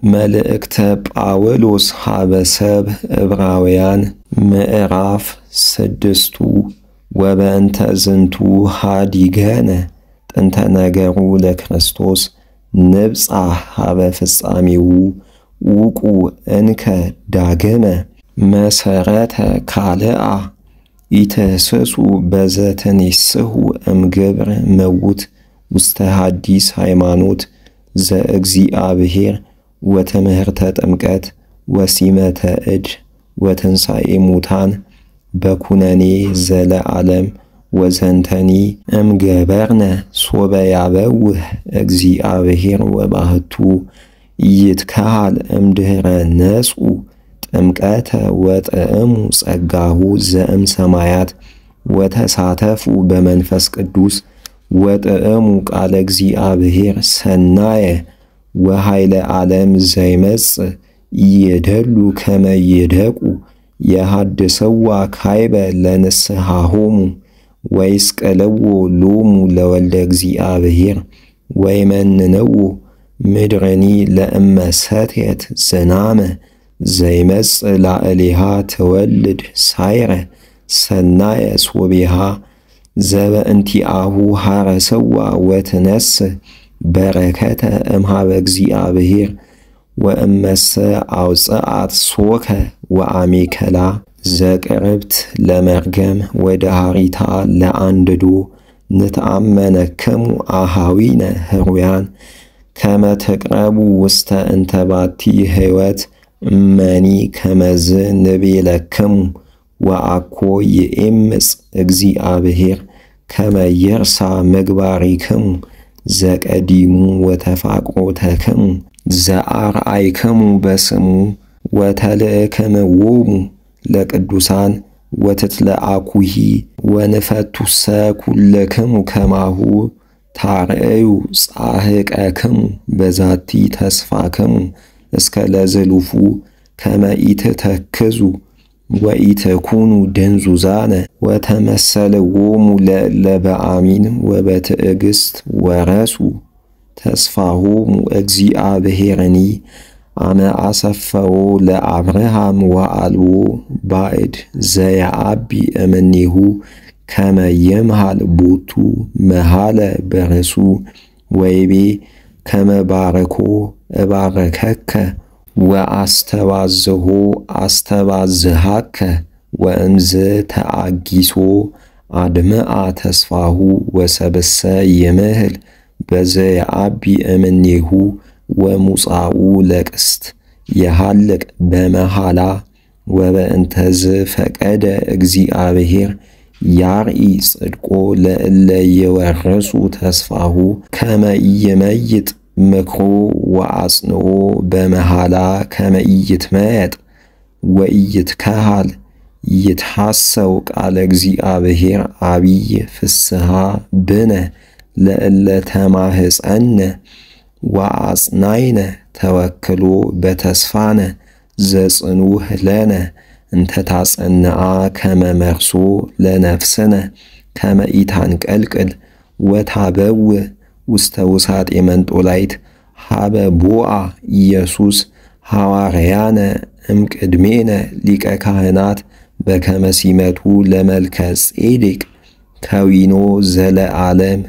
መልእክተ ጳውሎስ ሀበ ሰብእ ዕብራውያን ምዕራፍ 6 ወበእንተ ዝንቱ ኀዲገነ ጥንተ ነገሩ ለክርስቶስ ንብጻሕ ሀበ ፍጻሜው ውቁ እንከ ዳግመ መሰረተ ካልአ ኢትህስሱ በዘትኔስሑ እምግብር መውት ውስተ ሐዲስ ሃይማኖት ዘእግዚአብሔር ወትምህርተ ጥምቀት ወሲመተ እድ ወትንሣኤ ሙታን በኩነኔ ዘለዓለም ወዘንተኒ እምገበርነ ሶበ ያበውህ እግዚአብሔር ወባህቱ ይትከሃል እምድኅረ ነጽኡ ጥምቀተ ወጥዕሙ ጸጋሁ ዘእም ሰማያት ወተሳተፉ በመንፈስ ቅዱስ ወጥዕሙ ቃለ እግዚአብሔር ሰናየ ወኃይለ ዓለም ዘይመጽእ ይደሉ ከመ ይደቁ የሐድሰዋ ካይበ ለንስሐሆሙ ወይስቀለዎ ሎሙ ለወልደ እግዚአብሔር ወይመንነዎ ምድርኒ ለእመ ሰትየት ዝናመ ዘይመጽእ ላዕሌሃ ትወልድ ሳይረ ሰናየ ሶቢሃ ዘበእንቲአሁ ሐረሰዋ ወትነስእ በረከተ እምኀበ እግዚአብሔር ወእመሰ አውፅአት ሶከ ወአሜከላ ዘቅርብት ለመርገም ወደሃሪታ ለአንድዶ ንትአመነክሙ አኀዊነ ህሩያን ከመ ትቅረቡ ውስተ እንተ ባቲ ሕይወት እመኒ ከመዝ ንቤለክሙ ወአኮ ይእምፅ እግዚአብሔር ከመ ይርሳ ምግባሪክሙ ዘቀዲሙ ወተፋቅሮተክሙ ዘአርአይክሙ በስሙ ወተልእክምዎሙ ለቅዱሳን ወትትለአኩሂ ወንፈቱሰ ኩልክሙ ከማሁ ታርአዩ ጻሕቀክሙ በዛቲ ተስፋክሙ እስከ ለዝሉፉ ከመ ኢትተክዙ ወኢትኩኑ ድንዙዛነ ወተመሰልዎሙ ለእለ በአሚን ወበትዕግሥት ወረሱ ተስፋሆሙ እግዚአብሔርኒ አመ አሰፈዎ ለአብርሃም ወአልቦ ባዕድ ዘየዐቢ እምኔሁ ከመ ይምሃል ቦቱ መሃለ በርሱ ወይቤ ከመ ባርኮ እባርከከ ወአስተባዝሖ አስተባዝሃከ ወእምዝ ተአጊሶ አድምአ ተስፋሁ ወሰብሰ ይምህል በዘየዐቢ እምኔሁ ወሙጻኡ ለቅስት የሃልቅ በመሃላ ወበእንተዝ ፈቀደ እግዚአብሔር ያርኢ ጽድቆ ለእለ ይወርሱ ተስፋሁ ከመ ኢይመይጥ ምክሮ ወአጽንኦ በመሃላ ከመ ኢይትመየጥ ወኢይትከሃል ይትሐሰው ቃለ እግዚአብሔር አቢይ ፍስሐ ብነ ለእለ ተማህፀነ ወአጽናይነ ተወክሎ በተስፋነ ዘጽኑህ ለነ እንተ ታጸንዓ ከመ መርሶ ለነፍስነ ከመ ኢታንቀልቅል ወታበውእ ውስተ ውሳጤ መንጦላይት ሀበ ቦአ ኢየሱስ ሐዋርያነ እምቅድሜነ ሊቀ ካህናት በከመ ሲመቱ ለመልከ ጼዴቅ ከዊኖ ዘለዓለም